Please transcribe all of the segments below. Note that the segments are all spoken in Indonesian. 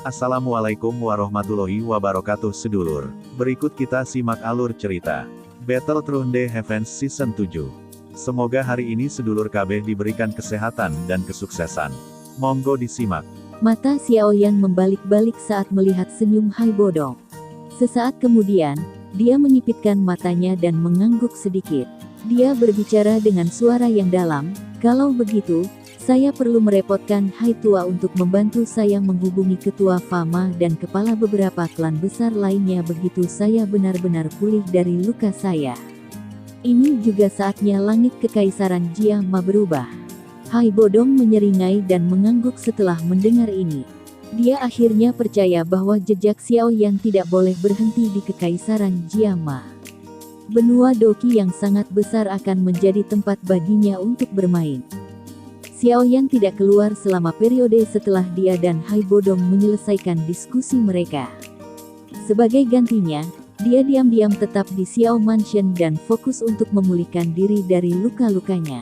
Assalamualaikum warahmatullahi wabarakatuh sedulur. Berikut kita simak alur cerita Battle Throne The Heavens Season 7. Semoga hari ini sedulur KB diberikan kesehatan dan kesuksesan. Monggo disimak. Mata Xiaoyan membalik-balik saat melihat senyum Hai Bodong. Sesaat kemudian, dia menyipitkan matanya dan mengangguk sedikit. Dia berbicara dengan suara yang dalam, "Kalau begitu, saya perlu merepotkan Hai Tua untuk membantu saya menghubungi Ketua Fama dan kepala beberapa klan besar lainnya begitu saya benar-benar pulih dari luka saya. Ini juga saatnya langit kekaisaran Jiama berubah." Hai Bodong menyeringai dan mengangguk setelah mendengar ini. Dia akhirnya percaya bahwa jejak Xiaoyan tidak boleh berhenti di kekaisaran Jiama. Benua Doqi yang sangat besar akan menjadi tempat baginya untuk bermain. Xiaoyan tidak keluar selama periode setelah dia dan Hai Bodong menyelesaikan diskusi mereka. Sebagai gantinya, dia diam-diam tetap di Xiao Mansion dan fokus untuk memulihkan diri dari luka-lukanya.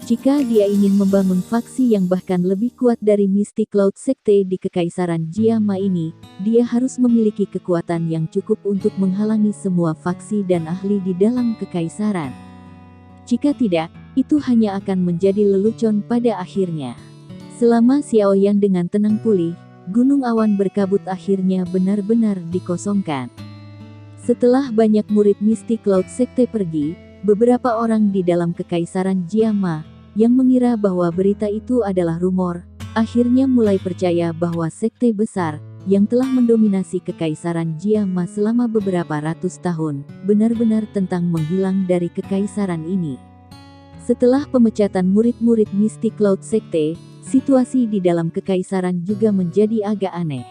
Jika dia ingin membangun faksi yang bahkan lebih kuat dari Mystic Cloud Sekte di kekaisaran Jiama ini, dia harus memiliki kekuatan yang cukup untuk menghalangi semua faksi dan ahli di dalam kekaisaran. Jika tidak, itu hanya akan menjadi lelucon pada akhirnya. Selama Xiaoyan dengan tenang pulih, gunung awan berkabut akhirnya benar-benar dikosongkan. Setelah banyak murid Mystic Cloud Sekte pergi, beberapa orang di dalam kekaisaran Jiama, yang mengira bahwa berita itu adalah rumor, akhirnya mulai percaya bahwa sekte besar, yang telah mendominasi kekaisaran Jiama selama beberapa ratus tahun, benar-benar tentang menghilang dari kekaisaran ini. Setelah pemecatan murid-murid Mystic Cloud Sekte, situasi di dalam kekaisaran juga menjadi agak aneh.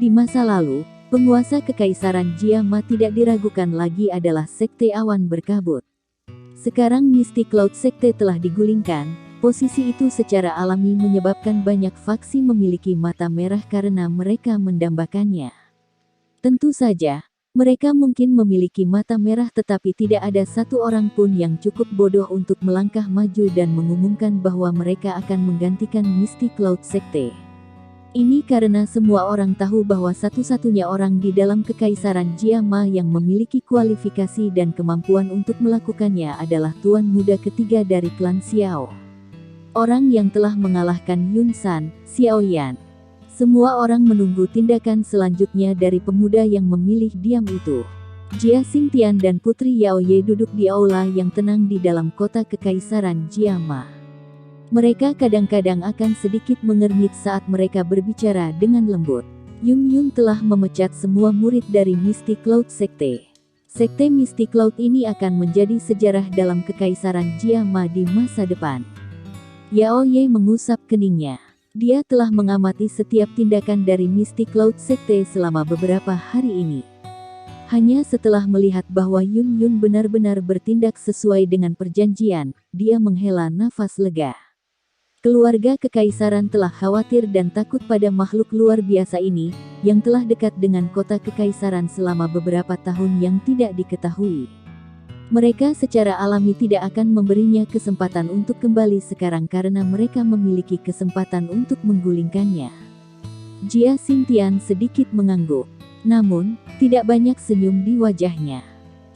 Di masa lalu, penguasa kekaisaran Jiama tidak diragukan lagi adalah sekte awan berkabut. Sekarang Mystic Cloud Sekte telah digulingkan, posisi itu secara alami menyebabkan banyak faksi memiliki mata merah karena mereka mendambakannya. Tentu saja, mereka mungkin memiliki mata merah tetapi tidak ada satu orang pun yang cukup bodoh untuk melangkah maju dan mengumumkan bahwa mereka akan menggantikan Mystic Cloud Sekte. Ini karena semua orang tahu bahwa satu-satunya orang di dalam kekaisaran Jiama yang memiliki kualifikasi dan kemampuan untuk melakukannya adalah tuan muda ketiga dari klan Xiao. Orang yang telah mengalahkan Yun San, Xiaoyan. Semua orang menunggu tindakan selanjutnya dari pemuda yang memilih diam itu. Jia Xingtian dan Putri Yao Ye duduk di aula yang tenang di dalam kota kekaisaran Jiama. Mereka kadang-kadang akan sedikit mengernyit saat mereka berbicara dengan lembut. Yun Yun telah memecat semua murid dari Mystic Cloud Sekte. Sekte Mystic Cloud ini akan menjadi sejarah dalam kekaisaran Jiama di masa depan. Yao Ye mengusap keningnya. Dia telah mengamati setiap tindakan dari Mystic Cloud Sekte selama beberapa hari ini. Hanya setelah melihat bahwa Yun Yun benar-benar bertindak sesuai dengan perjanjian, dia menghela nafas lega. Keluarga kekaisaran telah khawatir dan takut pada makhluk luar biasa ini, yang telah dekat dengan kota kekaisaran selama beberapa tahun yang tidak diketahui. Mereka secara alami tidak akan memberinya kesempatan untuk kembali sekarang karena mereka memiliki kesempatan untuk menggulingkannya. Jia Xingtian sedikit mengangguk. Namun, tidak banyak senyum di wajahnya.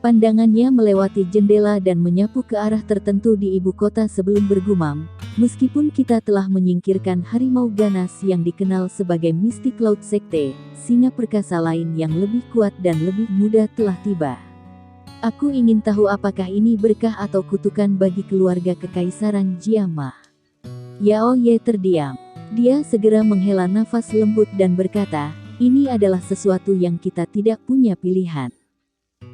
Pandangannya melewati jendela dan menyapu ke arah tertentu di ibu kota sebelum bergumam, "Meskipun kita telah menyingkirkan harimau ganas yang dikenal sebagai Mystic Cloud Sekte, singa perkasa lain yang lebih kuat dan lebih muda telah tiba. Aku ingin tahu apakah ini berkah atau kutukan bagi keluarga kekaisaran Jiama." Yao Ye terdiam. Dia segera menghela nafas lembut dan berkata, "Ini adalah sesuatu yang kita tidak punya pilihan.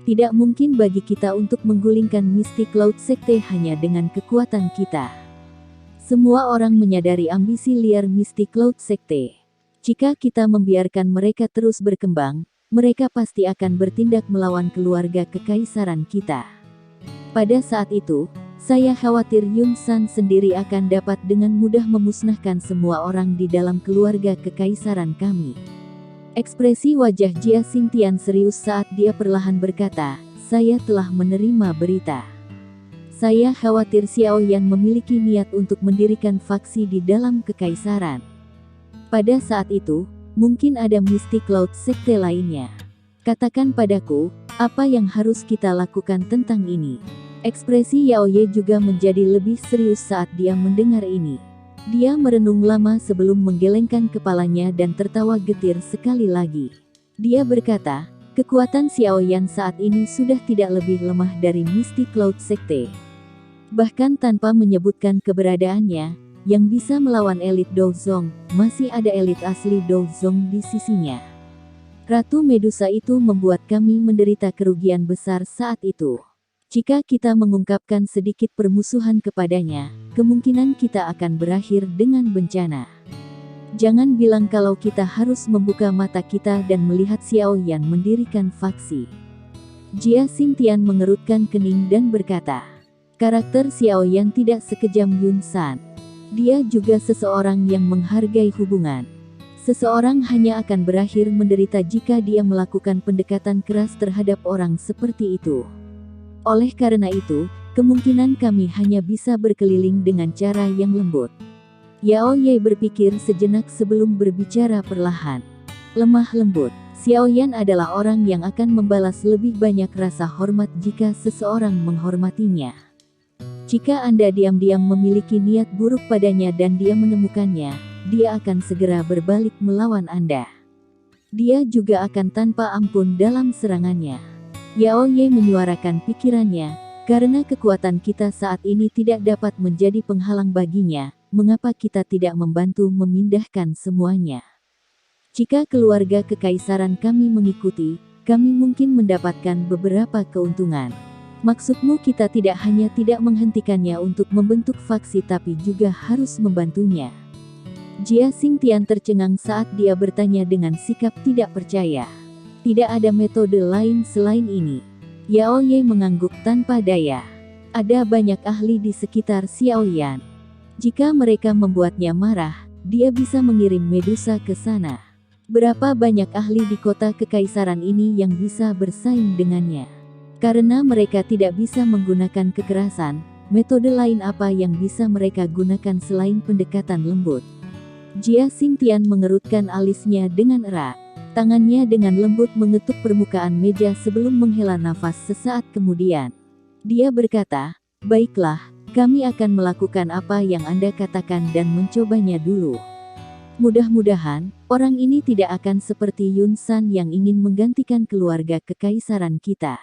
Tidak mungkin bagi kita untuk menggulingkan Mystic Cloud Sekte hanya dengan kekuatan kita. Semua orang menyadari ambisi liar Mystic Cloud Sekte. Jika kita membiarkan mereka terus berkembang, mereka pasti akan bertindak melawan keluarga kekaisaran kita. Pada saat itu, saya khawatir Yun San sendiri akan dapat dengan mudah memusnahkan semua orang di dalam keluarga kekaisaran kami." Ekspresi wajah Jia Xingtian serius saat dia perlahan berkata, "Saya telah menerima berita. Saya khawatir Xiaoyan memiliki niat untuk mendirikan faksi di dalam kekaisaran." Pada saat itu, Mungkin ada Mystic Cloud sekte lainnya. Katakan padaku, apa yang harus kita lakukan tentang ini? Ekspresi Yao Ye juga menjadi lebih serius saat dia mendengar ini. Dia merenung lama sebelum menggelengkan kepalanya dan tertawa getir sekali lagi. Dia berkata, kekuatan Xiaoyan saat ini sudah tidak lebih lemah dari Mystic Cloud sekte. Bahkan tanpa menyebutkan keberadaannya, yang bisa melawan elit Douzong, masih ada elit asli Douzong di sisinya. Ratu Medusa itu membuat kami menderita kerugian besar saat itu. Jika kita mengungkapkan sedikit permusuhan kepadanya, kemungkinan kita akan berakhir dengan bencana. Jangan bilang kalau kita harus membuka mata kita dan melihat Xiaoyan mendirikan faksi. Jia Xingtian mengerutkan kening dan berkata, karakter Xiaoyan tidak sekejam Yun San. Dia juga seseorang yang menghargai hubungan. Seseorang hanya akan berakhir menderita jika dia melakukan pendekatan keras terhadap orang seperti itu. Oleh karena itu, kemungkinan kami hanya bisa berkeliling dengan cara yang lembut. Yao Ye berpikir sejenak sebelum berbicara perlahan. Lemah lembut, Xiaoyan adalah orang yang akan membalas lebih banyak rasa hormat jika seseorang menghormatinya. Jika Anda diam-diam memiliki niat buruk padanya dan dia menemukannya, dia akan segera berbalik melawan Anda. Dia juga akan tanpa ampun dalam serangannya. Yao Ye menyuarakan pikirannya, karena kekuatan kita saat ini tidak dapat menjadi penghalang baginya, mengapa kita tidak membantu memindahkan semuanya? Jika keluarga kekaisaran kami mengikuti, kami mungkin mendapatkan beberapa keuntungan. Maksudmu kita tidak hanya tidak menghentikannya untuk membentuk faksi tapi juga harus membantunya. Jia Xingtian tercengang saat dia bertanya dengan sikap tidak percaya. Tidak ada metode lain selain ini. Yao Ye mengangguk tanpa daya. Ada banyak ahli di sekitar Xiaoyan. Jika mereka membuatnya marah, dia bisa mengirim Medusa ke sana. Berapa banyak ahli di kota kekaisaran ini yang bisa bersaing dengannya? Karena mereka tidak bisa menggunakan kekerasan, metode lain apa yang bisa mereka gunakan selain pendekatan lembut? Jia Xingtian mengerutkan alisnya dengan erat. Tangannya dengan lembut mengetuk permukaan meja sebelum menghela nafas sesaat kemudian. Dia berkata, baiklah, kami akan melakukan apa yang Anda katakan dan mencobanya dulu. Mudah-mudahan, orang ini tidak akan seperti Yun San yang ingin menggantikan keluarga kekaisaran kita.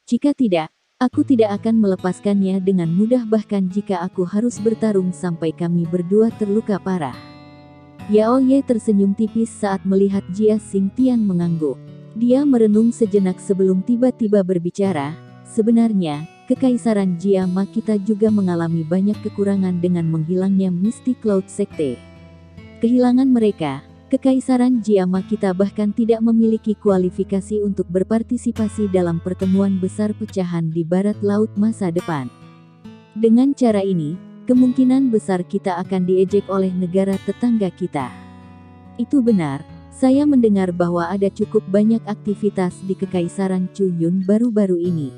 Jika tidak, aku tidak akan melepaskannya dengan mudah bahkan jika aku harus bertarung sampai kami berdua terluka parah. Yao Ye tersenyum tipis saat melihat Jia Xingtian mengangguk. Dia merenung sejenak sebelum tiba-tiba berbicara, sebenarnya, kekaisaran Jia Ma kita juga mengalami banyak kekurangan dengan menghilangnya Mystic Cloud sekte. Kehilangan mereka, kekaisaran Jia Ma kita bahkan tidak memiliki kualifikasi untuk berpartisipasi dalam pertemuan besar pecahan di barat laut masa depan. Dengan cara ini, kemungkinan besar kita akan diejek oleh negara tetangga kita. Itu benar, saya mendengar bahwa ada cukup banyak aktivitas di kekaisaran Chuyun baru-baru ini.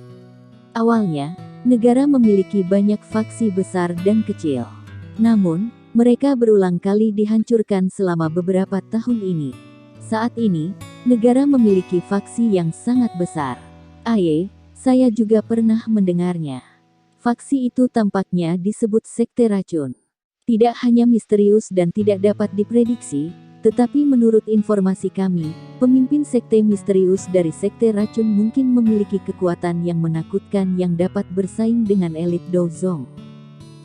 Awalnya, negara memiliki banyak faksi besar dan kecil. Namun, mereka berulang kali dihancurkan selama beberapa tahun ini. Saat ini, negara memiliki faksi yang sangat besar. Saya juga pernah mendengarnya. Faksi itu tampaknya disebut Sekte Racun. Tidak hanya misterius dan tidak dapat diprediksi, tetapi menurut informasi kami, pemimpin sekte misterius dari Sekte Racun mungkin memiliki kekuatan yang menakutkan yang dapat bersaing dengan elit Douzong.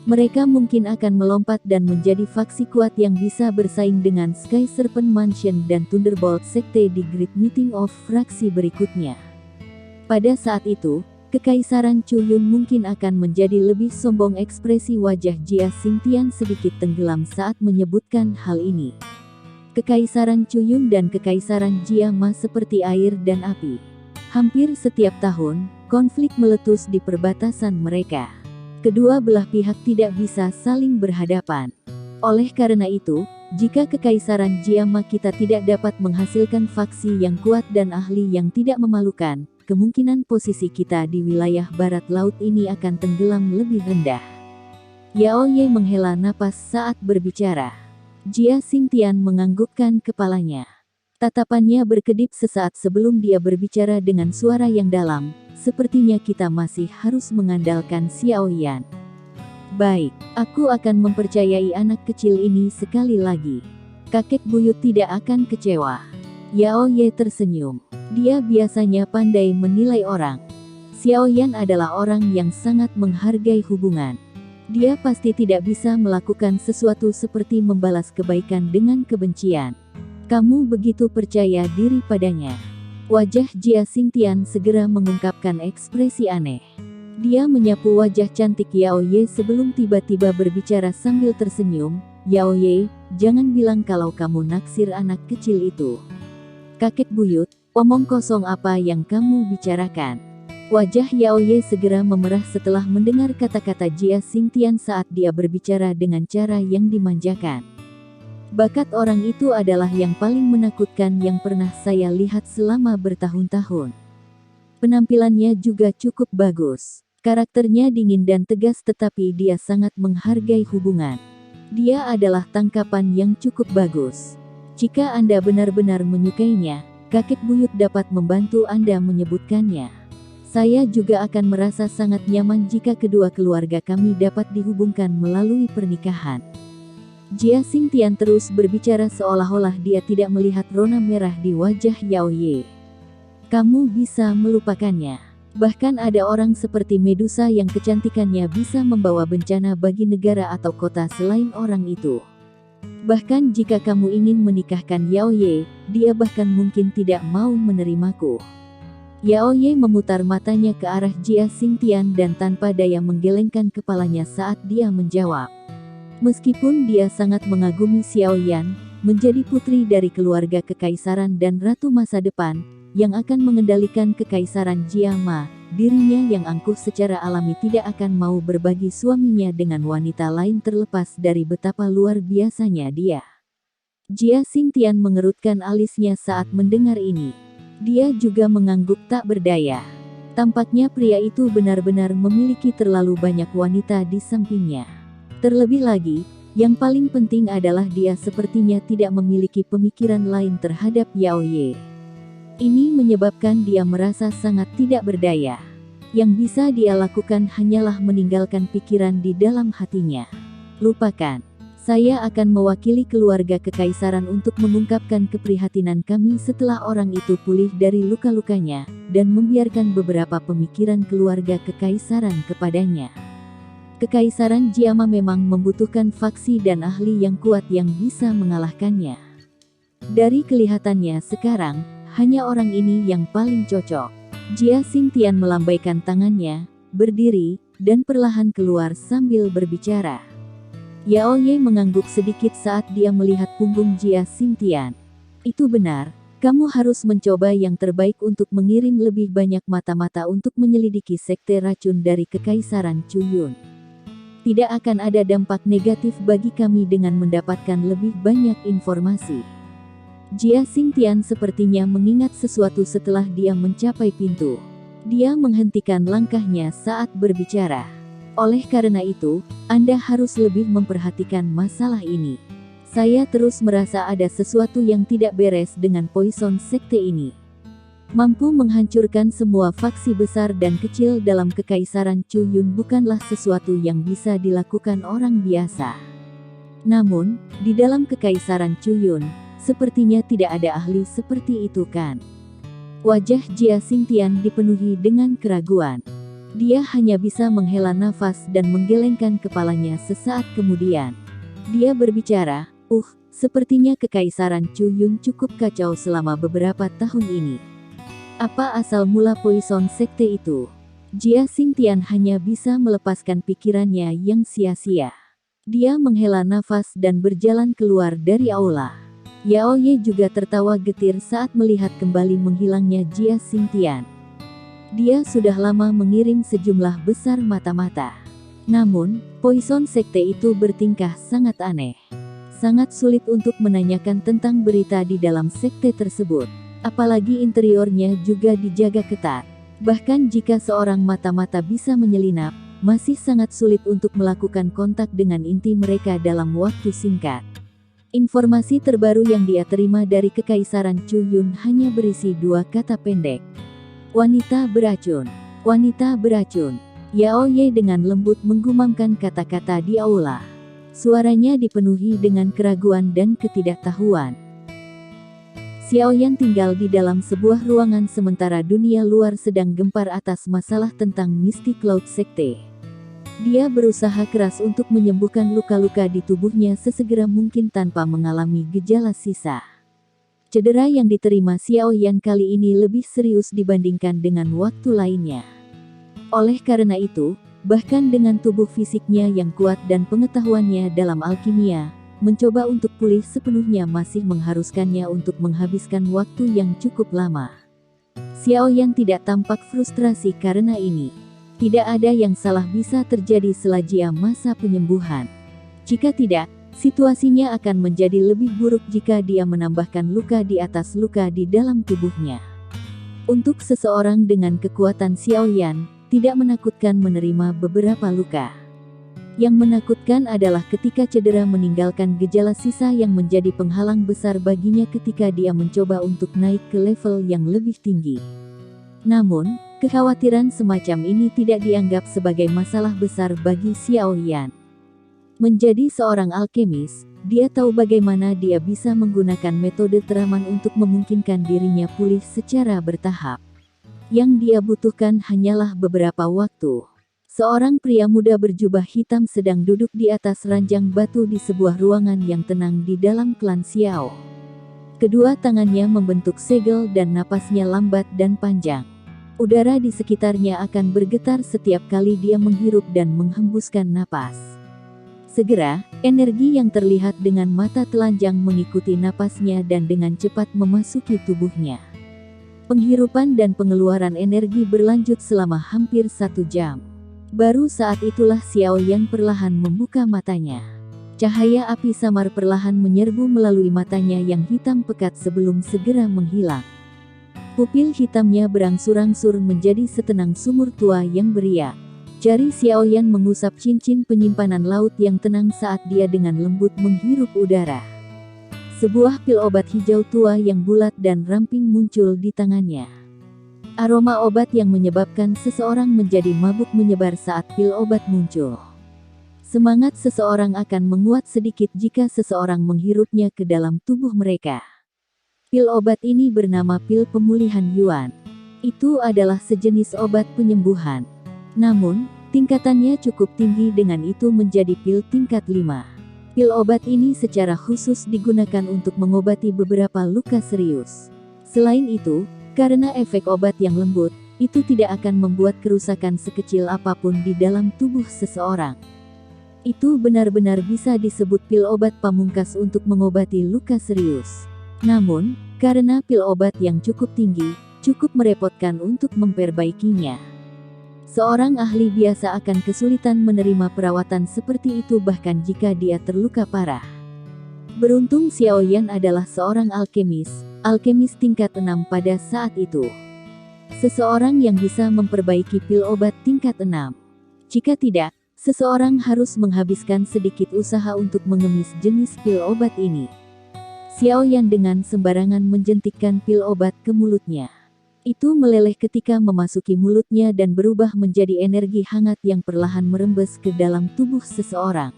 Mereka mungkin akan melompat dan menjadi faksi kuat yang bisa bersaing dengan Sky Serpent Mansion dan Thunderbolt Sekte di Great Meeting of fraksi berikutnya. Pada saat itu, Kekaisaran Chuyun mungkin akan menjadi lebih sombong. Ekspresi wajah Jia Xingtian sedikit tenggelam saat menyebutkan hal ini. Kekaisaran Chuyun dan Kekaisaran Jia Ma seperti air dan api. Hampir setiap tahun, konflik meletus di perbatasan mereka. Kedua belah pihak tidak bisa saling berhadapan. Oleh karena itu, jika Kekaisaran Jia Ma kita tidak dapat menghasilkan faksi yang kuat dan ahli yang tidak memalukan, kemungkinan posisi kita di wilayah barat laut ini akan tenggelam lebih rendah. Yao Ye menghela napas saat berbicara. Jia Xingtian menganggukkan kepalanya. Tatapannya berkedip sesaat sebelum dia berbicara dengan suara yang dalam, sepertinya kita masih harus mengandalkan Xiao Yan. Baik, aku akan mempercayai anak kecil ini sekali lagi. Kakek buyut tidak akan kecewa. Yao Ye tersenyum. Dia biasanya pandai menilai orang. Xiao Yan adalah orang yang sangat menghargai hubungan. Dia pasti tidak bisa melakukan sesuatu seperti membalas kebaikan dengan kebencian. Kamu begitu percaya diri padanya. Wajah Jia Xingtian segera mengungkapkan ekspresi aneh. Dia menyapu wajah cantik Yao Ye sebelum tiba-tiba berbicara sambil tersenyum. Yao Ye, jangan bilang kalau kamu naksir anak kecil itu. Kakek buyut, omong kosong apa yang kamu bicarakan? Wajah Yao Ye segera memerah setelah mendengar kata-kata Jia Xingtian saat dia berbicara dengan cara yang dimanjakan. Bakat orang itu adalah yang paling menakutkan yang pernah saya lihat selama bertahun-tahun. Penampilannya juga cukup bagus. Karakternya dingin dan tegas tetapi dia sangat menghargai hubungan. Dia adalah tangkapan yang cukup bagus. Jika Anda benar-benar menyukainya, kakek buyut dapat membantu Anda menyebutkannya. Saya juga akan merasa sangat nyaman jika kedua keluarga kami dapat dihubungkan melalui pernikahan. Jia Xingtian terus berbicara seolah-olah dia tidak melihat rona merah di wajah Yao Ye. Kamu bisa melupakannya. Bahkan ada orang seperti Medusa yang kecantikannya bisa membawa bencana bagi negara atau kota selain orang itu. Bahkan jika kamu ingin menikahkan Yao Ye, dia bahkan mungkin tidak mau menerimaku. Yao Ye memutar matanya ke arah Jia Xingtian dan tanpa daya menggelengkan kepalanya saat dia menjawab. Meskipun dia sangat mengagumi Xiao Yan, menjadi putri dari keluarga kekaisaran dan ratu masa depan, yang akan mengendalikan kekaisaran Jiama, dirinya yang angkuh secara alami tidak akan mau berbagi suaminya dengan wanita lain terlepas dari betapa luar biasanya dia. Jia Xingtian mengerutkan alisnya saat mendengar ini. Dia juga mengangguk tak berdaya. Tampaknya pria itu benar-benar memiliki terlalu banyak wanita di sampingnya. Terlebih lagi, yang paling penting adalah dia sepertinya tidak memiliki pemikiran lain terhadap Yao Ye. Ini menyebabkan dia merasa sangat tidak berdaya. Yang bisa dia lakukan hanyalah meninggalkan pikiran di dalam hatinya. Lupakan. Saya akan mewakili keluarga kekaisaran untuk mengungkapkan keprihatinan kami setelah orang itu pulih dari luka-lukanya, dan membiarkan beberapa pemikiran keluarga kekaisaran kepadanya. Kekaisaran Jiama memang membutuhkan faksi dan ahli yang kuat yang bisa mengalahkannya. Dari kelihatannya sekarang, hanya orang ini yang paling cocok. Jia Xingtian melambaikan tangannya, berdiri, dan perlahan keluar sambil berbicara. Yao Ye mengangguk sedikit saat dia melihat punggung Jia Xingtian. Itu benar, kamu harus mencoba yang terbaik untuk mengirim lebih banyak mata-mata untuk menyelidiki sekte racun dari Kekaisaran Chuyun. Tidak akan ada dampak negatif bagi kami dengan mendapatkan lebih banyak informasi. Jia Xingtian sepertinya mengingat sesuatu setelah dia mencapai pintu. Dia menghentikan langkahnya saat berbicara. Oleh karena itu, Anda harus lebih memperhatikan masalah ini. Saya terus merasa ada sesuatu yang tidak beres dengan Poison Sekte ini. Mampu menghancurkan semua faksi besar dan kecil dalam Kekaisaran Chuyun bukanlah sesuatu yang bisa dilakukan orang biasa. Namun, di dalam Kekaisaran Chuyun, sepertinya tidak ada ahli seperti itu kan? Wajah Jia Xingtian dipenuhi dengan keraguan. Dia hanya bisa menghela nafas dan menggelengkan kepalanya sesaat kemudian. Dia berbicara, sepertinya Kekaisaran Chuyun cukup kacau selama beberapa tahun ini. Apa asal mula Poison Sekte itu? Jia Xingtian hanya bisa melepaskan pikirannya yang sia-sia. Dia menghela nafas dan berjalan keluar dari aula. Yao Ye juga tertawa getir saat melihat kembali menghilangnya Jia Xingtian. Dia sudah lama mengirim sejumlah besar mata-mata. Namun, Poison Sekte itu bertingkah sangat aneh. Sangat sulit untuk menanyakan tentang berita di dalam sekte tersebut. Apalagi interiornya juga dijaga ketat. Bahkan jika seorang mata-mata bisa menyelinap, masih sangat sulit untuk melakukan kontak dengan inti mereka dalam waktu singkat. Informasi terbaru yang dia terima dari Kekaisaran Chuyun hanya berisi 2 kata pendek. Wanita beracun. Wanita beracun. Yao Ye dengan lembut menggumamkan kata-kata di aula. Suaranya dipenuhi dengan keraguan dan ketidaktahuan. Xiaoyan tinggal di dalam sebuah ruangan sementara dunia luar sedang gempar atas masalah tentang Mystic Cloud Sekte. Dia berusaha keras untuk menyembuhkan luka-luka di tubuhnya sesegera mungkin tanpa mengalami gejala sisa. Cedera yang diterima Xiaoyan kali ini lebih serius dibandingkan dengan waktu lainnya. Oleh karena itu, bahkan dengan tubuh fisiknya yang kuat dan pengetahuannya dalam alkimia, mencoba untuk pulih sepenuhnya masih mengharuskannya untuk menghabiskan waktu yang cukup lama. Xiaoyan tidak tampak frustrasi karena ini. Tidak ada yang salah bisa terjadi selajia masa penyembuhan. Jika tidak, situasinya akan menjadi lebih buruk jika dia menambahkan luka di atas luka di dalam tubuhnya. Untuk seseorang dengan kekuatan Xiaoyan, tidak menakutkan menerima beberapa luka. Yang menakutkan adalah ketika cedera meninggalkan gejala sisa yang menjadi penghalang besar baginya ketika dia mencoba untuk naik ke level yang lebih tinggi. Namun, kekhawatiran semacam ini tidak dianggap sebagai masalah besar bagi Xiaoyan. Menjadi seorang alkemis, dia tahu bagaimana dia bisa menggunakan metode teraman untuk memungkinkan dirinya pulih secara bertahap. Yang dia butuhkan hanyalah beberapa waktu. Seorang pria muda berjubah hitam sedang duduk di atas ranjang batu di sebuah ruangan yang tenang di dalam klan Xiao. Kedua tangannya membentuk segel dan napasnya lambat dan panjang. Udara di sekitarnya akan bergetar setiap kali dia menghirup dan menghembuskan napas. Segera, energi yang terlihat dengan mata telanjang mengikuti napasnya dan dengan cepat memasuki tubuhnya. Penghirupan dan pengeluaran energi berlanjut selama hampir 1 jam. Baru saat itulah Xiaoyan perlahan membuka matanya. Cahaya api samar perlahan menyerbu melalui matanya yang hitam pekat sebelum segera menghilang. Pupil hitamnya berangsur-angsur menjadi setenang sumur tua yang beriak. Jari Xiaoyan mengusap cincin penyimpanan laut yang tenang saat dia dengan lembut menghirup udara. Sebuah pil obat hijau tua yang bulat dan ramping muncul di tangannya. Aroma obat yang menyebabkan seseorang menjadi mabuk menyebar saat pil obat muncul. Semangat seseorang akan menguat sedikit jika seseorang menghirupnya ke dalam tubuh mereka. Pil obat ini bernama pil pemulihan Yuan. Itu adalah sejenis obat penyembuhan. Namun, tingkatannya cukup tinggi dengan itu menjadi pil tingkat 5. Pil obat ini secara khusus digunakan untuk mengobati beberapa luka serius. Selain itu, karena efek obat yang lembut, itu tidak akan membuat kerusakan sekecil apapun di dalam tubuh seseorang. Itu benar-benar bisa disebut pil obat pamungkas untuk mengobati luka serius. Namun, karena pil obat yang cukup tinggi, cukup merepotkan untuk memperbaikinya. Seorang ahli biasa akan kesulitan menerima perawatan seperti itu bahkan jika dia terluka parah. Beruntung Xiaoyan adalah seorang alkemis tingkat 6 pada saat itu. Seseorang yang bisa memperbaiki pil obat tingkat 6. Jika tidak, seseorang harus menghabiskan sedikit usaha untuk mengemis jenis pil obat ini. Xiaoyan dengan sembarangan menjentikkan pil obat ke mulutnya. Itu meleleh ketika memasuki mulutnya dan berubah menjadi energi hangat yang perlahan merembes ke dalam tubuh seseorang.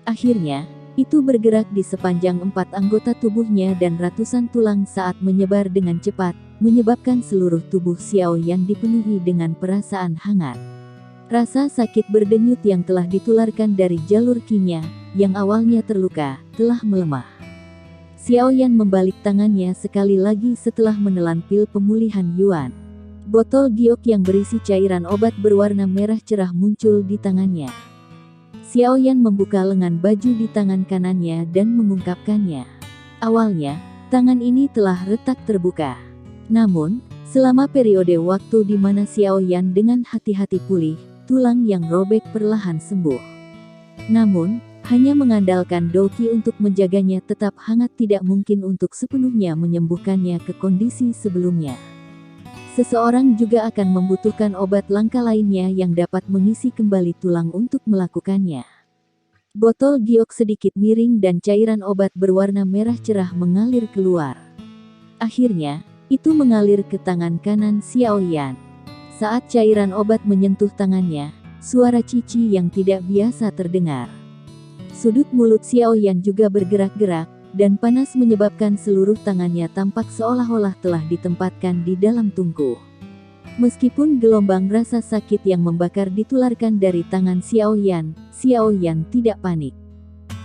Akhirnya, itu bergerak di sepanjang 4 anggota tubuhnya dan ratusan tulang saat menyebar dengan cepat, menyebabkan seluruh tubuh Xiaoyan dipenuhi dengan perasaan hangat. Rasa sakit berdenyut yang telah ditularkan dari jalur qi-nya, yang awalnya terluka, telah melemah. Xiaoyan membalik tangannya sekali lagi setelah menelan pil pemulihan Yuan. Botol giok yang berisi cairan obat berwarna merah cerah muncul di tangannya. Xiaoyan membuka lengan baju di tangan kanannya dan mengungkapkannya. Awalnya, tangan ini telah retak terbuka. Namun, selama periode waktu di mana Xiaoyan dengan hati-hati pulih, tulang yang robek perlahan sembuh. Namun, hanya mengandalkan Doki untuk menjaganya tetap hangat tidak mungkin untuk sepenuhnya menyembuhkannya ke kondisi sebelumnya. Seseorang juga akan membutuhkan obat langka lainnya yang dapat mengisi kembali tulang untuk melakukannya. Botol giok sedikit miring dan cairan obat berwarna merah cerah mengalir keluar. Akhirnya, itu mengalir ke tangan kanan Xiaoyan. Saat cairan obat menyentuh tangannya, suara cici yang tidak biasa terdengar. Sudut mulut Xiaoyan juga bergerak-gerak, dan panas menyebabkan seluruh tangannya tampak seolah-olah telah ditempatkan di dalam tungku. Meskipun gelombang rasa sakit yang membakar ditularkan dari tangan Xiaoyan tidak panik.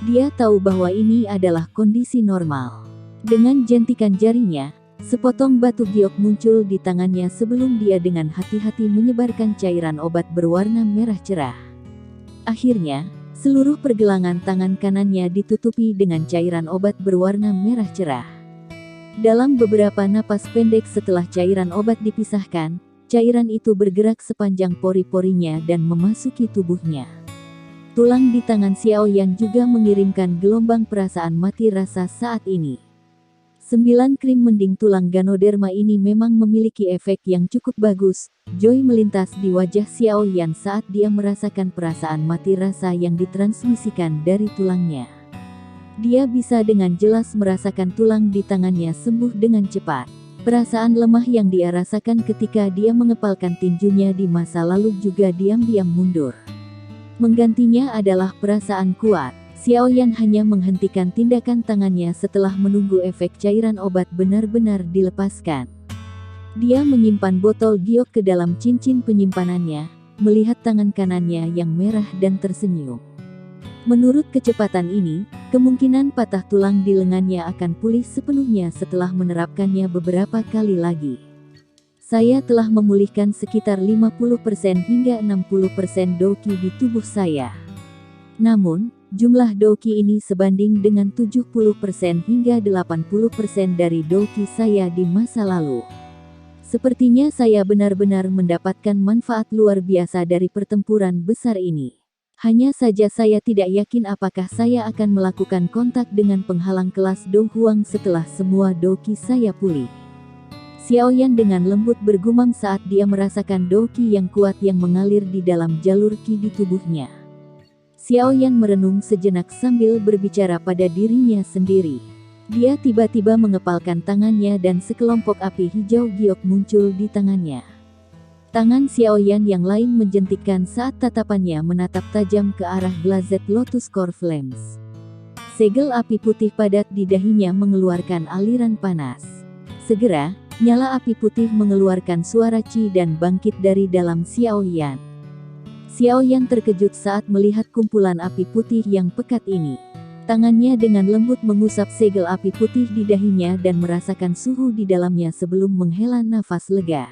Dia tahu bahwa ini adalah kondisi normal. Dengan jentikan jarinya, sepotong batu giok muncul di tangannya sebelum dia dengan hati-hati menyebarkan cairan obat berwarna merah cerah. Akhirnya, seluruh pergelangan tangan kanannya ditutupi dengan cairan obat berwarna merah cerah. Dalam beberapa napas pendek setelah cairan obat dipisahkan, cairan itu bergerak sepanjang pori-porinya dan memasuki tubuhnya. Tulang di tangan Xiaoyan juga mengirimkan gelombang perasaan mati rasa saat ini. 9 krim mending tulang Ganoderma ini memang memiliki efek yang cukup bagus. Joy melintas di wajah Xiaoyan saat dia merasakan perasaan mati rasa yang ditransmisikan dari tulangnya. Dia bisa dengan jelas merasakan tulang di tangannya sembuh dengan cepat. Perasaan lemah yang dia rasakan ketika dia mengepalkan tinjunya di masa lalu juga diam-diam mundur. Menggantinya adalah perasaan kuat. Xiaoyan hanya menghentikan tindakan tangannya setelah menunggu efek cairan obat benar-benar dilepaskan. Dia menyimpan botol giok ke dalam cincin penyimpanannya, melihat tangan kanannya yang merah dan tersenyum. Menurut kecepatan ini, kemungkinan patah tulang di lengannya akan pulih sepenuhnya setelah menerapkannya beberapa kali lagi. Saya telah memulihkan sekitar 50% hingga 60% doki di tubuh saya. Namun, jumlah doki ini sebanding dengan 70% hingga 80% dari doki saya di masa lalu. Sepertinya saya benar-benar mendapatkan manfaat luar biasa dari pertempuran besar ini. Hanya saja saya tidak yakin apakah saya akan melakukan kontak dengan penghalang kelas Do Huang setelah semua doki saya pulih. Xiaoyan dengan lembut bergumam saat dia merasakan doki yang kuat yang mengalir di dalam jalur ki di tubuhnya. Xiaoyan merenung sejenak sambil berbicara pada dirinya sendiri. Dia tiba-tiba mengepalkan tangannya dan sekelompok api hijau giok muncul di tangannya. Tangan Xiaoyan yang lain menjentikkan saat tatapannya menatap tajam ke arah Blazed Lotus Core Flames. Segel api putih padat di dahinya mengeluarkan aliran panas. Segera, nyala api putih mengeluarkan suara ci dan bangkit dari dalam Xiaoyan. Xiaoyan terkejut saat melihat kumpulan api putih yang pekat ini. Tangannya dengan lembut mengusap segel api putih di dahinya dan merasakan suhu di dalamnya sebelum menghela nafas lega.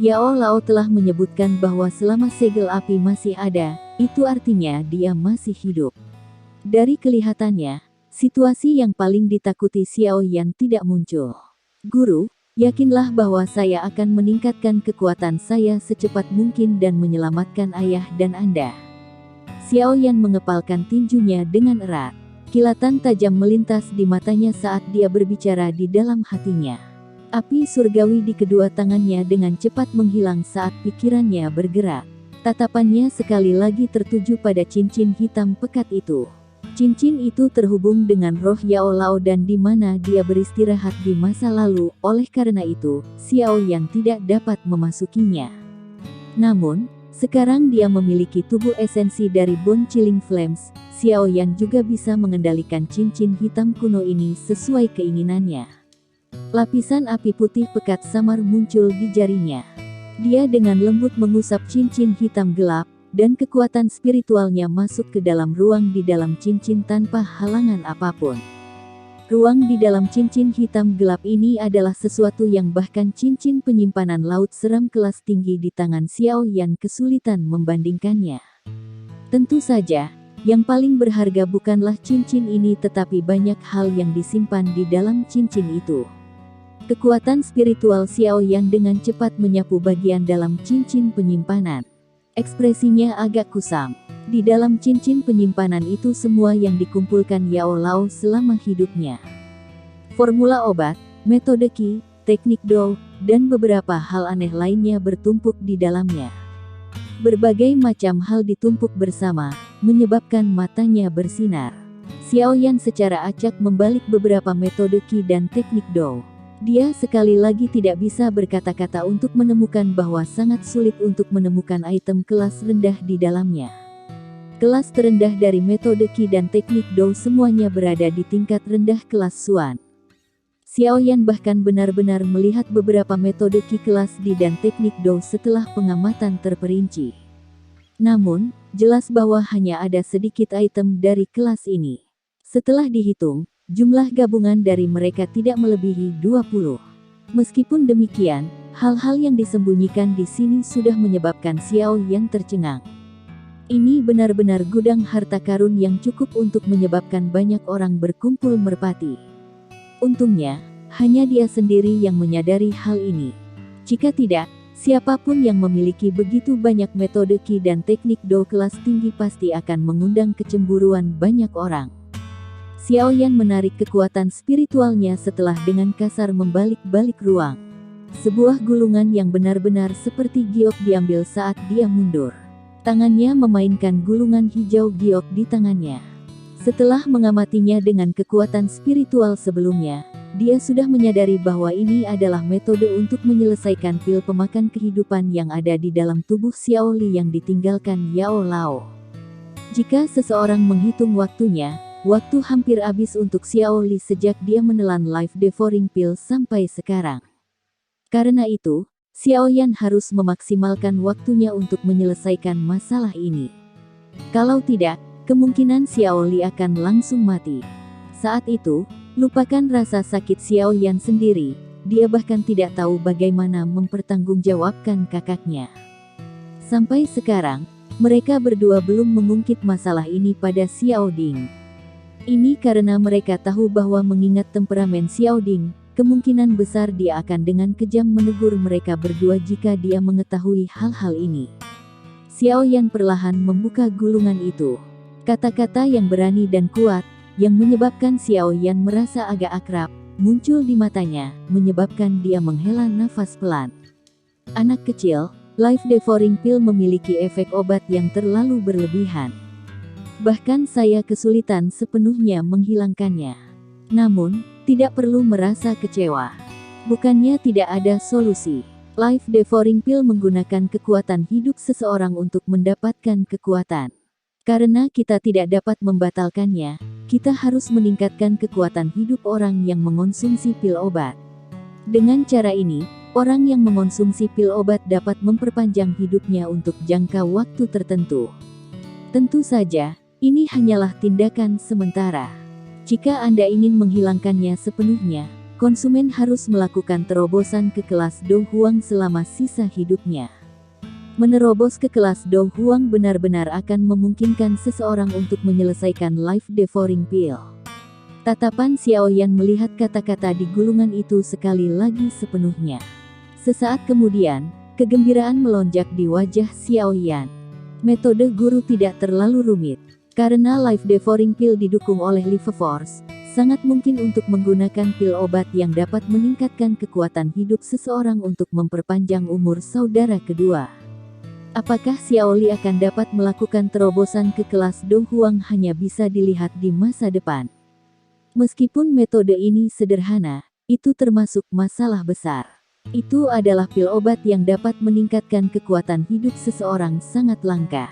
Yao Lao telah menyebutkan bahwa selama segel api masih ada, itu artinya dia masih hidup. Dari kelihatannya, situasi yang paling ditakuti Xiaoyan tidak muncul. Guru, yakinlah bahwa saya akan meningkatkan kekuatan saya secepat mungkin dan menyelamatkan ayah dan Anda. Xiaoyan mengepalkan tinjunya dengan erat. Kilatan tajam melintas di matanya saat dia berbicara di dalam hatinya. Api surgawi di kedua tangannya dengan cepat menghilang saat pikirannya bergerak. Tatapannya sekali lagi tertuju pada cincin hitam pekat itu. Cincin itu terhubung dengan roh Yao Lao dan di mana dia beristirahat di masa lalu, oleh karena itu, Xiaoyan tidak dapat memasukinya. Namun, sekarang dia memiliki tubuh esensi dari Bone Chilling Flames, Xiaoyan juga bisa mengendalikan cincin hitam kuno ini sesuai keinginannya. Lapisan api putih pekat samar muncul di jarinya. Dia dengan lembut mengusap cincin hitam gelap, dan kekuatan spiritualnya masuk ke dalam ruang di dalam cincin tanpa halangan apapun. Ruang di dalam cincin hitam gelap ini adalah sesuatu yang bahkan cincin penyimpanan laut seram kelas tinggi di tangan Xiaoyan kesulitan membandingkannya. Tentu saja, yang paling berharga bukanlah cincin ini tetapi banyak hal yang disimpan di dalam cincin itu. Kekuatan spiritual Xiaoyan dengan cepat menyapu bagian dalam cincin penyimpanan. Ekspresinya agak kusam. Di dalam cincin penyimpanan itu semua yang dikumpulkan Yao Lao selama hidupnya. Formula obat, metode Qi, teknik Do, dan beberapa hal aneh lainnya bertumpuk di dalamnya. Berbagai macam hal ditumpuk bersama, menyebabkan matanya bersinar. Xiaoyan secara acak membalik beberapa metode Qi dan teknik Dou. Dia sekali lagi tidak bisa berkata-kata untuk menemukan bahwa sangat sulit untuk menemukan item kelas rendah di dalamnya. Kelas terendah dari metode Qi dan teknik Dou semuanya berada di tingkat rendah kelas Xuan. Xiaoyan bahkan benar-benar melihat beberapa metode Qi kelas Di dan teknik Dou setelah pengamatan terperinci. Namun, jelas bahwa hanya ada sedikit item dari kelas ini. Setelah dihitung, jumlah gabungan dari mereka tidak melebihi 20. Meskipun demikian, hal-hal yang disembunyikan di sini sudah menyebabkan Xiaoyan tercengang. Ini benar-benar gudang harta karun yang cukup untuk menyebabkan banyak orang berkumpul merpati. Untungnya, hanya dia sendiri yang menyadari hal ini. Jika tidak, siapapun yang memiliki begitu banyak metode Qi dan teknik Dou kelas tinggi pasti akan mengundang kecemburuan banyak orang. Xiaoyan menarik kekuatan spiritualnya setelah dengan kasar membalik-balik ruang. Sebuah gulungan yang benar-benar seperti giok diambil saat dia mundur. Tangannya memainkan gulungan hijau giok di tangannya. Setelah mengamatinya dengan kekuatan spiritual sebelumnya, dia sudah menyadari bahwa ini adalah metode untuk menyelesaikan pil pemakan kehidupan yang ada di dalam tubuh Xiao Li yang ditinggalkan Yao Lao. Jika seseorang menghitung waktunya, waktu hampir habis untuk Xiao Li sejak dia menelan life devouring pill sampai sekarang. Karena itu, Xiaoyan harus memaksimalkan waktunya untuk menyelesaikan masalah ini. Kalau tidak, kemungkinan Xiao Li akan langsung mati. Saat itu, lupakan rasa sakit Xiaoyan sendiri, dia bahkan tidak tahu bagaimana mempertanggungjawabkan kakaknya. Sampai sekarang, mereka berdua belum mengungkit masalah ini pada Xiao Ding. Ini karena mereka tahu bahwa mengingat temperamen Xiao Ding, kemungkinan besar dia akan dengan kejam menegur mereka berdua jika dia mengetahui hal-hal ini. Xiaoyan perlahan membuka gulungan itu. Kata-kata yang berani dan kuat, yang menyebabkan Xiaoyan merasa agak akrab, muncul di matanya, menyebabkan dia menghela nafas pelan. Anak kecil, life devouring pill memiliki efek obat yang terlalu berlebihan. Bahkan saya kesulitan sepenuhnya menghilangkannya. Namun, tidak perlu merasa kecewa. Bukannya tidak ada solusi. Life devouring pill menggunakan kekuatan hidup seseorang untuk mendapatkan kekuatan. Karena kita tidak dapat membatalkannya, kita harus meningkatkan kekuatan hidup orang yang mengonsumsi pil obat. Dengan cara ini, orang yang mengonsumsi pil obat dapat memperpanjang hidupnya untuk jangka waktu tertentu. Tentu saja, ini hanyalah tindakan sementara. Jika Anda ingin menghilangkannya sepenuhnya, konsumen harus melakukan terobosan ke kelas Dou Huang selama sisa hidupnya. Menerobos ke kelas Dou Huang benar-benar akan memungkinkan seseorang untuk menyelesaikan life devouring pill. Tatapan Xiaoyan melihat kata-kata di gulungan itu sekali lagi sepenuhnya. Sesaat kemudian, kegembiraan melonjak di wajah Xiaoyan. Metode guru tidak terlalu rumit. Karena life devouring pill didukung oleh Life Force, sangat mungkin untuk menggunakan pil obat yang dapat meningkatkan kekuatan hidup seseorang untuk memperpanjang umur saudara kedua. Apakah Xiao Li akan dapat melakukan terobosan ke kelas Dou Huang hanya bisa dilihat di masa depan. Meskipun metode ini sederhana, itu termasuk masalah besar. Itu adalah pil obat yang dapat meningkatkan kekuatan hidup seseorang sangat langka.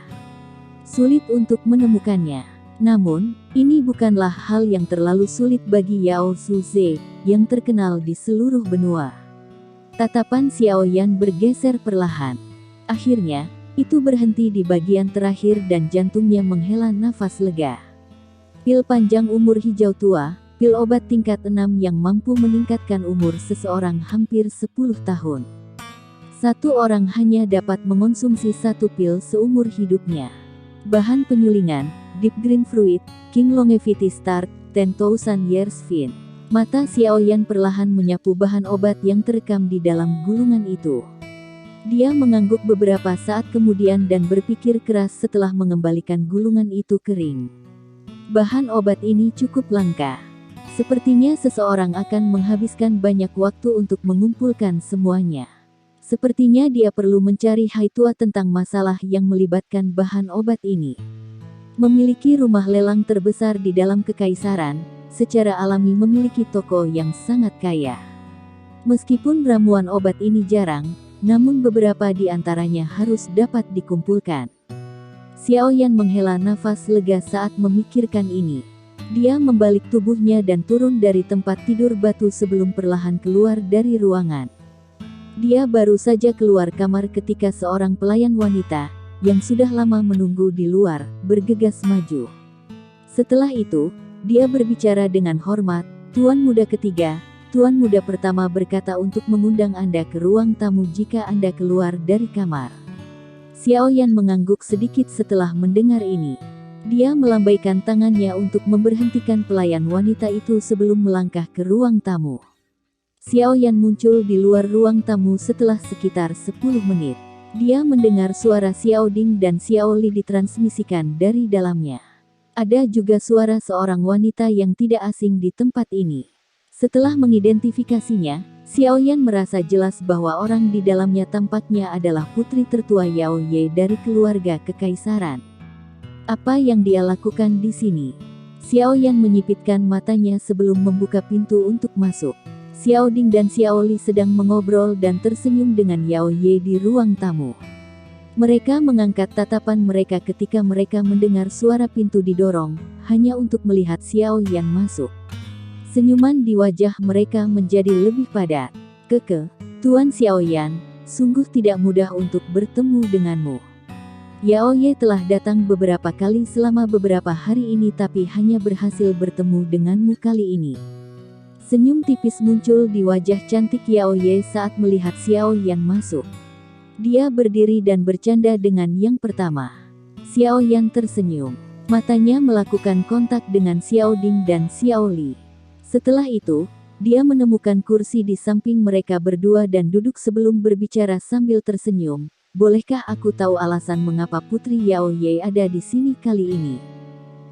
Sulit untuk menemukannya. Namun, ini bukanlah hal yang terlalu sulit bagi Yao Suze, yang terkenal di seluruh benua. Tatapan Xiaoyan bergeser perlahan. Akhirnya, itu berhenti di bagian terakhir dan jantungnya menghela nafas lega. Pil panjang umur hijau tua, pil obat tingkat 6 yang mampu meningkatkan umur seseorang hampir 10 tahun. Satu orang hanya dapat mengonsumsi satu pil seumur hidupnya. Bahan penyulingan, Deep Green Fruit, King Longevity Start, 10,000 Years Vin. Mata Xiaoyan perlahan menyapu bahan obat yang terekam di dalam gulungan itu. Dia mengangguk beberapa saat kemudian dan berpikir keras setelah mengembalikan gulungan itu kering. Bahan obat ini cukup langka. Sepertinya seseorang akan menghabiskan banyak waktu untuk mengumpulkan semuanya. Sepertinya dia perlu mencari Haitua tentang masalah yang melibatkan bahan obat ini. Memiliki rumah lelang terbesar di dalam kekaisaran, secara alami memiliki toko yang sangat kaya. Meskipun ramuan obat ini jarang, namun beberapa di antaranya harus dapat dikumpulkan. Xiao Yan menghela nafas lega saat memikirkan ini. Dia membalik tubuhnya dan turun dari tempat tidur batu sebelum perlahan keluar dari ruangan. Dia baru saja keluar kamar ketika seorang pelayan wanita, yang sudah lama menunggu di luar, bergegas maju. Setelah itu, dia berbicara dengan hormat, "Tuan muda ketiga, Tuan muda pertama berkata untuk mengundang Anda ke ruang tamu jika Anda keluar dari kamar." Xiao Yan mengangguk sedikit setelah mendengar ini. Dia melambaikan tangannya untuk memberhentikan pelayan wanita itu sebelum melangkah ke ruang tamu. Xiao Yan muncul di luar ruang tamu setelah sekitar 10 menit. Dia mendengar suara Xiao Ding dan Xiao Li ditransmisikan dari dalamnya. Ada juga suara seorang wanita yang tidak asing di tempat ini. Setelah mengidentifikasinya, Xiao Yan merasa jelas bahwa orang di dalamnya tampaknya adalah putri tertua Yao Ye dari keluarga kekaisaran. Apa yang dia lakukan di sini? Xiao Yan menyipitkan matanya sebelum membuka pintu untuk masuk. Xiao Ding dan Xiao Li sedang mengobrol dan tersenyum dengan Yao Ye di ruang tamu. Mereka mengangkat tatapan mereka ketika mereka mendengar suara pintu didorong, hanya untuk melihat Xiao Yan masuk. Senyuman di wajah mereka menjadi lebih padat. Tuan Xiao Yan, sungguh tidak mudah untuk bertemu denganmu. Yao Ye telah datang beberapa kali selama beberapa hari ini tapi hanya berhasil bertemu denganmu kali ini. Senyum tipis muncul di wajah cantik Yao Ye saat melihat Xiao Yan masuk. Dia berdiri dan bercanda dengan yang pertama. Xiao Yan tersenyum. Matanya melakukan kontak dengan Xiao Ding dan Xiao Li. Setelah itu, dia menemukan kursi di samping mereka berdua dan duduk sebelum berbicara sambil tersenyum. "Bolehkah aku tahu alasan mengapa Putri Yao Ye ada di sini kali ini?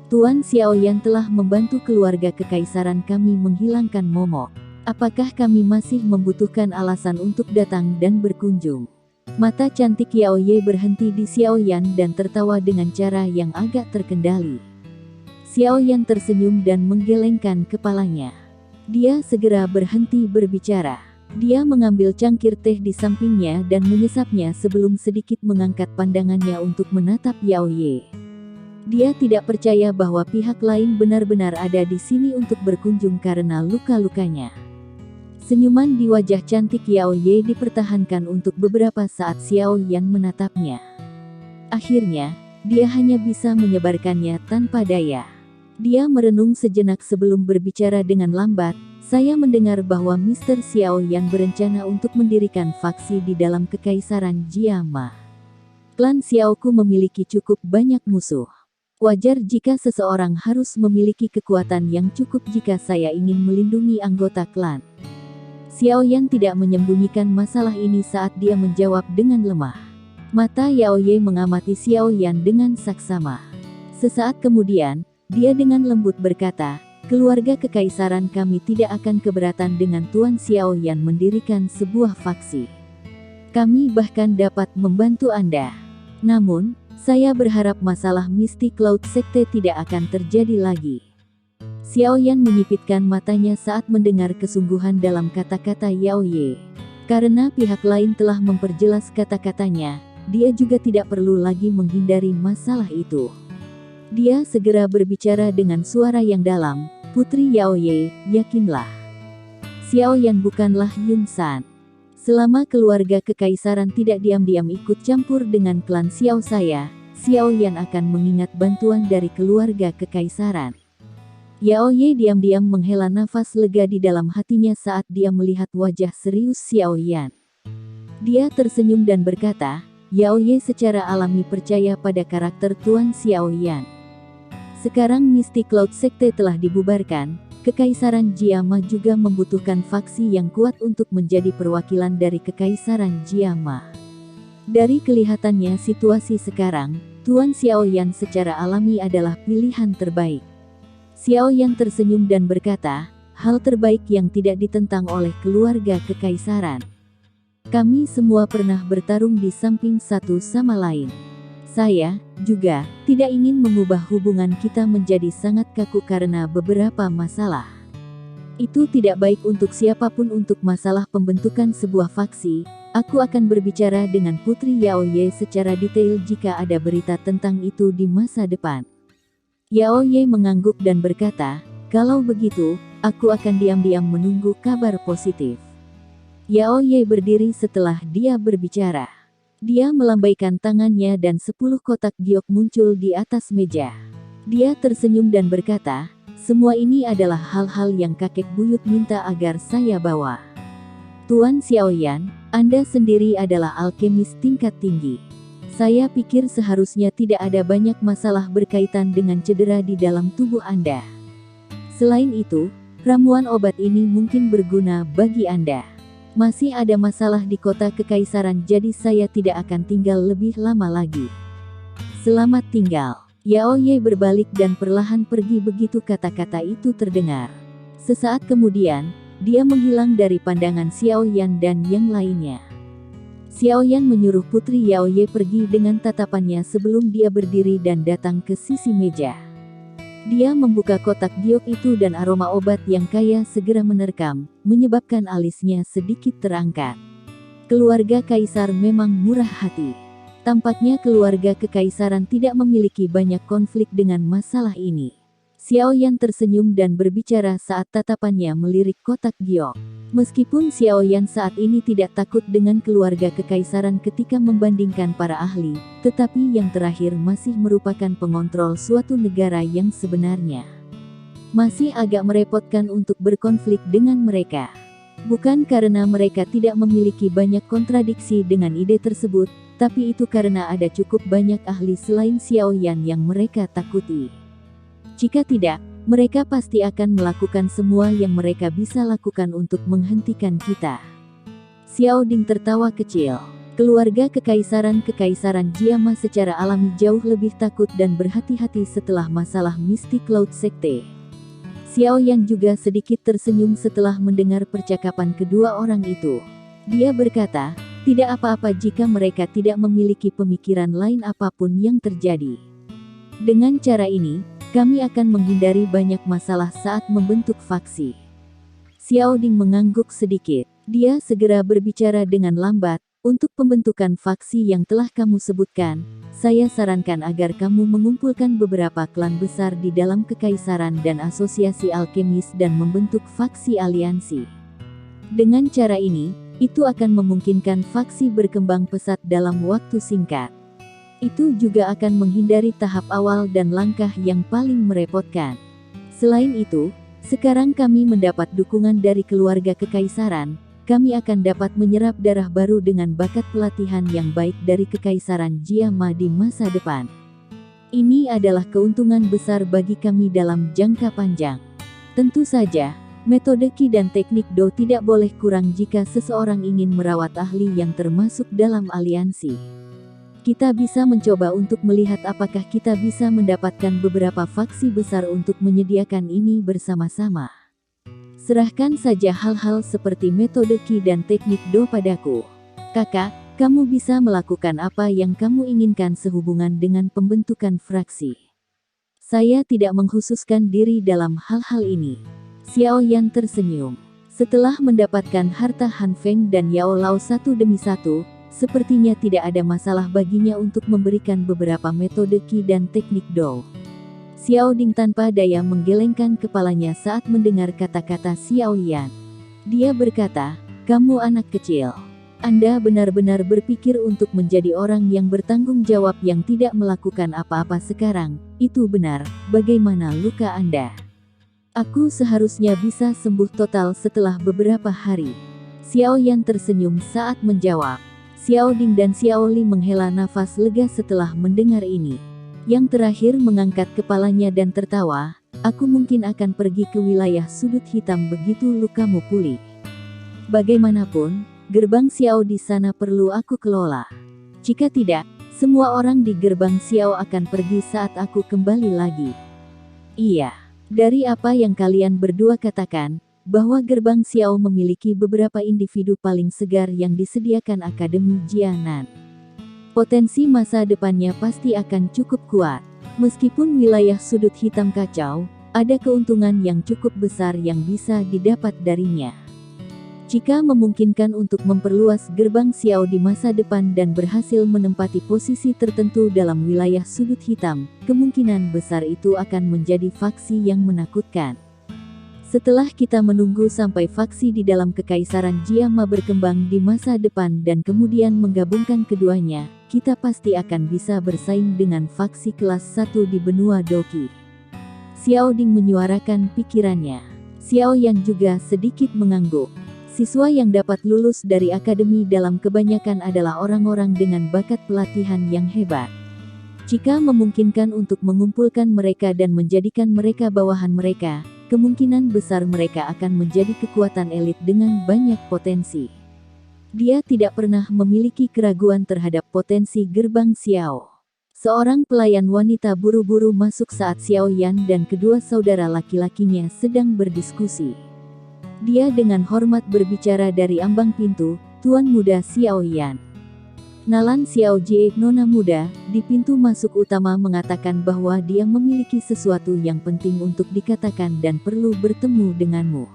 Tuan Xiao Yan telah membantu keluarga kekaisaran kami menghilangkan momok. Apakah kami masih membutuhkan alasan untuk datang dan berkunjung?" Mata cantik Yao Ye berhenti di Xiao Yan dan tertawa dengan cara yang agak terkendali. Xiao Yan tersenyum dan menggelengkan kepalanya. Dia segera berhenti berbicara. Dia mengambil cangkir teh di sampingnya dan menyesapnya sebelum sedikit mengangkat pandangannya untuk menatap Yao Ye. Dia tidak percaya bahwa pihak lain benar-benar ada di sini untuk berkunjung karena luka-lukanya. Senyuman di wajah cantik Yao Ye dipertahankan untuk beberapa saat Xiao Yan menatapnya. Akhirnya, dia hanya bisa menyebarkannya tanpa daya. Dia merenung sejenak sebelum berbicara dengan lambat. "Saya mendengar bahwa Mr. Xiao Yan berencana untuk mendirikan faksi di dalam kekaisaran Jiama. Klan Xiaoku memiliki cukup banyak musuh. Wajar jika seseorang harus memiliki kekuatan yang cukup jika saya ingin melindungi anggota klan." Xiao Yan tidak menyembunyikan masalah ini saat dia menjawab dengan lemah. Mata Yao Ye mengamati Xiao Yan dengan saksama. Sesaat kemudian, dia dengan lembut berkata, "Keluarga kekaisaran kami tidak akan keberatan dengan Tuan Xiao Yan mendirikan sebuah faksi. Kami bahkan dapat membantu Anda. Namun, saya berharap masalah Misty Cloud Sekte tidak akan terjadi lagi." Xiao Yan menyipitkan matanya saat mendengar kesungguhan dalam kata-kata Yao Ye. Karena pihak lain telah memperjelas kata-katanya, dia juga tidak perlu lagi menghindari masalah itu. Dia segera berbicara dengan suara yang dalam, "Putri Yao Ye, yakinlah. Xiao Yan bukanlah Yun San. Selama keluarga kekaisaran tidak diam-diam ikut campur dengan klan Xiao saya, Xiao Yan akan mengingat bantuan dari keluarga kekaisaran." Yao Ye diam-diam menghela nafas lega di dalam hatinya saat dia melihat wajah serius Xiao Yan. Dia tersenyum dan berkata, Yao Ye secara alami percaya pada karakter Tuan Xiao Yan. Sekarang Misty Cloud Sekte telah dibubarkan, Kekaisaran Jiama juga membutuhkan faksi yang kuat untuk menjadi perwakilan dari Kekaisaran Jiama. Dari kelihatannya situasi sekarang, Tuan Xiao Yan secara alami adalah pilihan terbaik. Xiao Yan tersenyum dan berkata, hal terbaik yang tidak ditentang oleh keluarga kekaisaran. Kami semua pernah bertarung di samping satu sama lain. Saya juga tidak ingin mengubah hubungan kita menjadi sangat kaku karena beberapa masalah. Itu tidak baik untuk siapapun. Untuk masalah pembentukan sebuah faksi, aku akan berbicara dengan Putri Yaoye secara detail jika ada berita tentang itu di masa depan. Yaoye mengangguk dan berkata, kalau begitu, aku akan diam-diam menunggu kabar positif. Yaoye berdiri setelah dia berbicara. Dia melambaikan tangannya dan 10 kotak giok muncul di atas meja. Dia tersenyum dan berkata, semua ini adalah hal-hal yang kakek buyut minta agar saya bawa. Tuan Xiaoyan, Anda sendiri adalah alkemis tingkat tinggi. Saya pikir seharusnya tidak ada banyak masalah berkaitan dengan cedera di dalam tubuh Anda. Selain itu, ramuan obat ini mungkin berguna bagi Anda. Masih ada masalah di kota kekaisaran, jadi saya tidak akan tinggal lebih lama lagi. Selamat tinggal. Yaoye berbalik dan perlahan pergi begitu kata-kata itu terdengar. Sesaat kemudian, dia menghilang dari pandangan Xiaoyan dan yang lainnya. Xiaoyan menyuruh Putri Yaoye pergi dengan tatapannya sebelum dia berdiri dan datang ke sisi meja. Dia membuka kotak giok itu dan aroma obat yang kaya segera menerkam, menyebabkan alisnya sedikit terangkat. Keluarga kaisar memang murah hati. Tampaknya keluarga kekaisaran tidak memiliki banyak konflik dengan masalah ini. Xiaoyan tersenyum dan berbicara saat tatapannya melirik kotak giok. Meskipun Xiaoyan saat ini tidak takut dengan keluarga kekaisaran ketika membandingkan para ahli, tetapi yang terakhir masih merupakan pengontrol suatu negara yang sebenarnya. Masih agak merepotkan untuk berkonflik dengan mereka. Bukan karena mereka tidak memiliki banyak kontradiksi dengan ide tersebut, tapi itu karena ada cukup banyak ahli selain Xiaoyan yang mereka takuti. Jika tidak, mereka pasti akan melakukan semua yang mereka bisa lakukan untuk menghentikan kita. Xiao Ding tertawa kecil. Keluarga kekaisaran Jiama secara alami jauh lebih takut dan berhati-hati setelah masalah Mystic Cloud Sekte. Xiao Yang juga sedikit tersenyum setelah mendengar percakapan kedua orang itu. Dia berkata, tidak apa-apa jika mereka tidak memiliki pemikiran lain apapun yang terjadi. Dengan cara ini, kami akan menghindari banyak masalah saat membentuk faksi. Xiao Ding mengangguk sedikit. Dia segera berbicara dengan lambat, untuk pembentukan faksi yang telah kamu sebutkan, saya sarankan agar kamu mengumpulkan beberapa klan besar di dalam kekaisaran dan asosiasi alkemis dan membentuk faksi aliansi. Dengan cara ini, itu akan memungkinkan faksi berkembang pesat dalam waktu singkat. Itu juga akan menghindari tahap awal dan langkah yang paling merepotkan. Selain itu, sekarang kami mendapat dukungan dari keluarga kekaisaran, kami akan dapat menyerap darah baru dengan bakat pelatihan yang baik dari kekaisaran Jiama di masa depan. Ini adalah keuntungan besar bagi kami dalam jangka panjang. Tentu saja, metode Qi dan teknik Do tidak boleh kurang jika seseorang ingin merawat ahli yang termasuk dalam aliansi. Kita bisa mencoba untuk melihat apakah kita bisa mendapatkan beberapa faksi besar untuk menyediakan ini bersama-sama. Serahkan saja hal-hal seperti metode Qi dan teknik Do padaku. Kakak, kamu bisa melakukan apa yang kamu inginkan sehubungan dengan pembentukan fraksi. Saya tidak mengkhususkan diri dalam hal-hal ini. Xiao Yan tersenyum. Setelah mendapatkan harta Han Feng dan Yao Lao satu demi satu, sepertinya tidak ada masalah baginya untuk memberikan beberapa metode Qi dan teknik Do. Xiao Ding tanpa daya menggelengkan kepalanya saat mendengar kata-kata Xiao Yan. Dia berkata, kamu anak kecil. Anda benar-benar berpikir untuk menjadi orang yang bertanggung jawab yang tidak melakukan apa-apa sekarang. Itu benar. Bagaimana luka Anda? Aku seharusnya bisa sembuh total setelah beberapa hari. Xiao Yan tersenyum saat menjawab. Xiao Ding dan Xiao Li menghela nafas lega setelah mendengar ini. Yang terakhir mengangkat kepalanya dan tertawa, aku mungkin akan pergi ke wilayah sudut hitam begitu lukamu pulih. Bagaimanapun, gerbang Xiao di sana perlu aku kelola. Jika tidak, semua orang di gerbang Xiao akan pergi saat aku kembali lagi. Iya. Dari apa yang kalian berdua katakan, bahwa gerbang Xiao memiliki beberapa individu paling segar yang disediakan Akademi Jianan. Potensi masa depannya pasti akan cukup kuat. Meskipun wilayah sudut hitam kacau, ada keuntungan yang cukup besar yang bisa didapat darinya. Jika memungkinkan untuk memperluas gerbang Xiao di masa depan dan berhasil menempati posisi tertentu dalam wilayah sudut hitam, kemungkinan besar itu akan menjadi faksi yang menakutkan. Setelah kita menunggu sampai faksi di dalam Kekaisaran Jiama berkembang di masa depan dan kemudian menggabungkan keduanya, kita pasti akan bisa bersaing dengan faksi kelas 1 di benua Doki. Xiao Ding menyuarakan pikirannya. Xiao Yan juga sedikit mengangguk. Siswa yang dapat lulus dari akademi dalam kebanyakan adalah orang-orang dengan bakat pelatihan yang hebat. Jika memungkinkan untuk mengumpulkan mereka dan menjadikan mereka bawahan mereka, kemungkinan besar mereka akan menjadi kekuatan elit dengan banyak potensi. Dia tidak pernah memiliki keraguan terhadap potensi gerbang Xiao. Seorang pelayan wanita buru-buru masuk saat Xiao Yan dan kedua saudara laki-lakinya sedang berdiskusi. Dia dengan hormat berbicara dari ambang pintu, Tuan Muda Xiao Yan. Nalan Xiao Jie, nona muda, di pintu masuk utama mengatakan bahwa dia memiliki sesuatu yang penting untuk dikatakan dan perlu bertemu denganmu.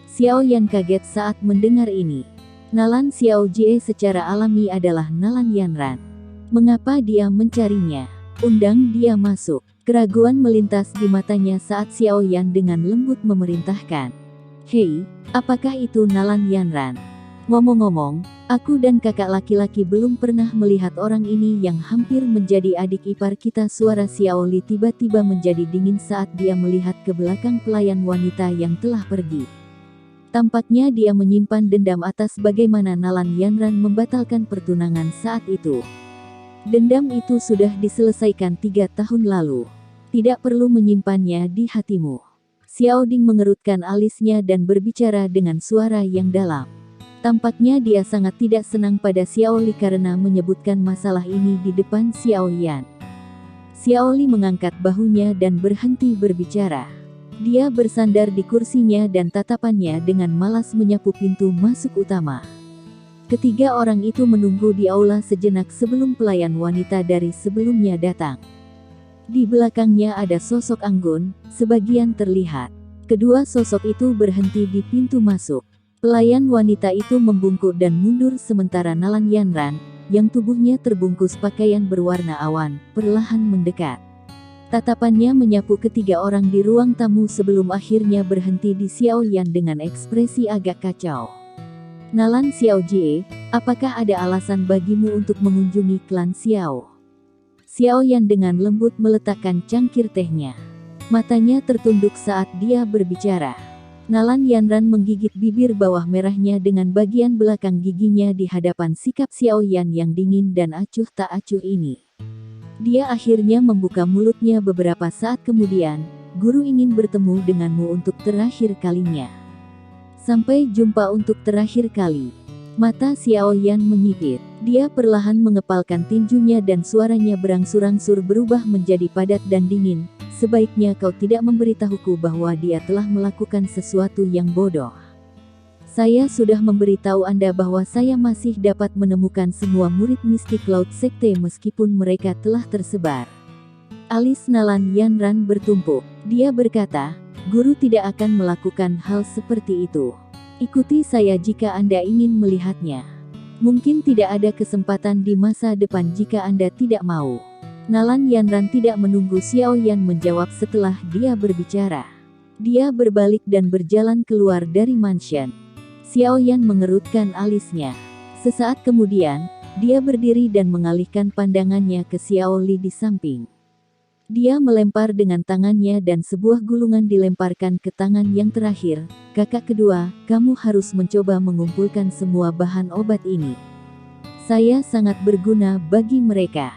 Xiao Yan kaget saat mendengar ini. Nalan Xiao Jie secara alami adalah Nalan Yanran. Mengapa dia mencarinya? Undang dia masuk. Keraguan melintas di matanya saat Xiao Yan dengan lembut memerintahkan. Hei, apakah itu Nalan Yanran? Ngomong-ngomong, aku dan kakak laki-laki belum pernah melihat orang ini yang hampir menjadi adik ipar kita. Suara Xiao Li tiba-tiba menjadi dingin saat dia melihat ke belakang pelayan wanita yang telah pergi. Tampaknya dia menyimpan dendam atas bagaimana Nalan Yanran membatalkan pertunangan saat itu. Dendam itu sudah diselesaikan 3 tahun lalu. Tidak perlu menyimpannya di hatimu. Xiao Ding mengerutkan alisnya dan berbicara dengan suara yang dalam. Tampaknya dia sangat tidak senang pada Xiao Li karena menyebutkan masalah ini di depan Xiao Yan. Xiao Li mengangkat bahunya dan berhenti berbicara. Dia bersandar di kursinya dan tatapannya dengan malas menyapu pintu masuk utama. Ketiga orang itu menunggu di aula sejenak sebelum pelayan wanita dari sebelumnya datang. Di belakangnya ada sosok anggun, sebagian terlihat. Kedua sosok itu berhenti di pintu masuk. Pelayan wanita itu membungkuk dan mundur sementara Nalan Yanran, yang tubuhnya terbungkus pakaian berwarna awan, perlahan mendekat. Tatapannya menyapu ketiga orang di ruang tamu sebelum akhirnya berhenti di Xiao Yan dengan ekspresi agak kacau. Nalan Xiao Jie, apakah ada alasan bagimu untuk mengunjungi klan Xiao? Xiao Yan dengan lembut meletakkan cangkir tehnya. Matanya tertunduk saat dia berbicara. Nalan Yanran menggigit bibir bawah merahnya dengan bagian belakang giginya di hadapan sikap Xiao Yan yang dingin dan acuh tak acuh ini. Dia akhirnya membuka mulutnya beberapa saat kemudian, guru ingin bertemu denganmu untuk terakhir kalinya. Sampai jumpa untuk terakhir kali. Mata Xiao Yan menyipit. Dia perlahan mengepalkan tinjunya dan suaranya berangsur-angsur berubah menjadi padat dan dingin. Sebaiknya kau tidak memberitahuku bahwa dia telah melakukan sesuatu yang bodoh. Saya sudah memberitahu Anda bahwa saya masih dapat menemukan semua murid mistik Laut Sekte meskipun mereka telah tersebar. Alis Nalan Yanran bertumpuk. Dia berkata, guru tidak akan melakukan hal seperti itu. Ikuti saya jika Anda ingin melihatnya. Mungkin tidak ada kesempatan di masa depan jika Anda tidak mau. Nalan Yanran tidak menunggu Xiao Yan menjawab setelah dia berbicara. Dia berbalik dan berjalan keluar dari mansion. Xiao Yan mengerutkan alisnya. Sesaat kemudian, dia berdiri dan mengalihkan pandangannya ke Xiao Li di samping. Dia melempar dengan tangannya dan sebuah gulungan dilemparkan ke tangan yang terakhir. Kakak kedua, kamu harus mencoba mengumpulkan semua bahan obat ini. Saya sangat berguna bagi mereka.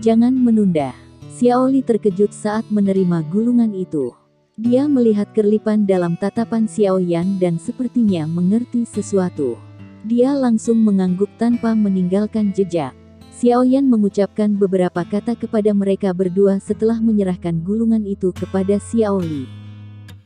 Jangan menunda. Xiao Li terkejut saat menerima gulungan itu. Dia melihat kerlipan dalam tatapan Xiao Yan dan sepertinya mengerti sesuatu. Dia langsung mengangguk tanpa meninggalkan jejak. Xiao Yan mengucapkan beberapa kata kepada mereka berdua setelah menyerahkan gulungan itu kepada Xiao Li.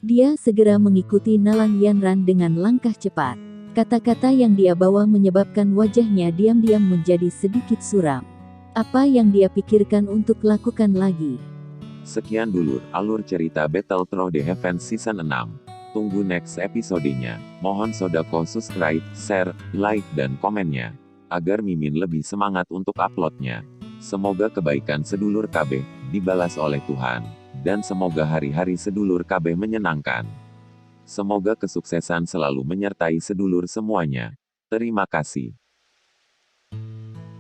Dia segera mengikuti Nalan Yanran dengan langkah cepat. Kata-kata yang dia bawa menyebabkan wajahnya diam-diam menjadi sedikit suram. Apa yang dia pikirkan untuk lakukan lagi? Sekian dulu alur cerita Battle Through the Heavens Season 6. Tunggu next episodenya. Mohon sodako subscribe, share, like, dan komennya. Agar Mimin lebih semangat untuk uploadnya. Semoga kebaikan sedulur KB dibalas oleh Tuhan. Dan semoga hari-hari sedulur KB menyenangkan. Semoga kesuksesan selalu menyertai sedulur semuanya. Terima kasih.